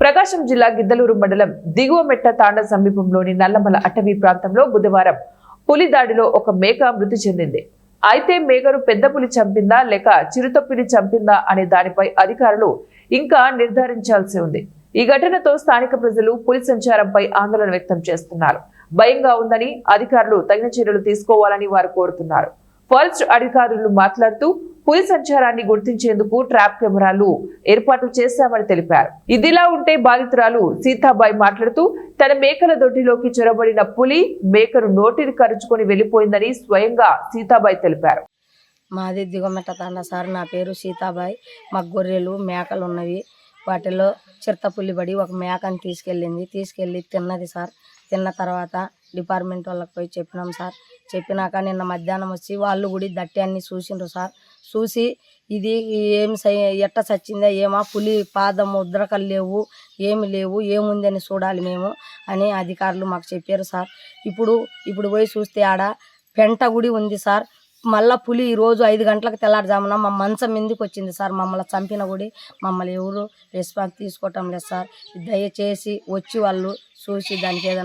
ప్రకాశం జిల్లా గిద్దలూరు మండలం దిగువ మెట్ట తాండ సమీపంలోని నల్లమల అటవీ ప్రాంతంలో బుధవారం పులి దాడిలో ఒక మేక మృతి చెందింది. అయితే మేకను పెద్ద పులి చంపిందా లేక చిరుతపులి చంపిందా అనే దానిపై అధికారులు ఇంకా నిర్ధారించాల్సి ఉంది. ఈ ఘటనతో స్థానిక ప్రజలు పులి సంచారంపై ఆందోళన వ్యక్తం చేస్తున్నారు. భయంగా ఉందని అధికారులు తగిన చర్యలు తీసుకోవాలని వారు కోరుతున్నారు. ఫారెస్ట్ అధికారులు మాట్లాడుతూ పులి సంచారాన్ని గుర్తించేందుకు ట్రాప్ కెమెరాలు ఏర్పాటు చేశామని తెలిపారు. ఇదిలా ఉంటే బాధితురాలు సీతాబాయి మాట్లాడుతూ తన మేకల దొడ్డిలోకి చొరబడిన పులి మేకను నోటిని కరుచుకొని వెళ్లిపోయిందని స్వయంగా సీతాబాయి తెలిపారు. మాది దిగుమెట్ట తాండ సార్. నా పేరు సీతాబాయి. మాకు గొర్రెలు మేకలు ఉన్నవి. వాటిలో చిరుతపులి పడి ఒక మేకని తీసుకెళ్ళి తిన్నది సార్. తిన్న తర్వాత డిపార్ట్మెంట్ వాళ్ళకి పోయి చెప్పినాం సార్. చెప్పినాక నిన్న మధ్యాహ్నం వచ్చి వాళ్ళు కూడా దట్టి అన్ని చూసిండ్రు సార్. చూసి ఇది ఎట్ట చచ్చిందా ఏమా, పులి పాదం ముద్రకలు లేవు, ఏమి లేవు, ఏముంది అని చూడాలి మేము అని అధికారులు మాకు చెప్పారు సార్. ఇప్పుడు పోయి చూస్తే ఆడ పెంట గుడి ఉంది సార్. మళ్ళీ పులి ఈరోజు 5 గంటలకు తెల్లారుజామున మా మంచం మీదకి వచ్చింది సార్. మమ్మల్ని చంపిన కూడా మమ్మల్ని ఎవరు రెస్పాన్స్ తీసుకోవటం లేదు సార్. దయచేసి వచ్చి వాళ్ళు చూసి దానికి ఏదన్నా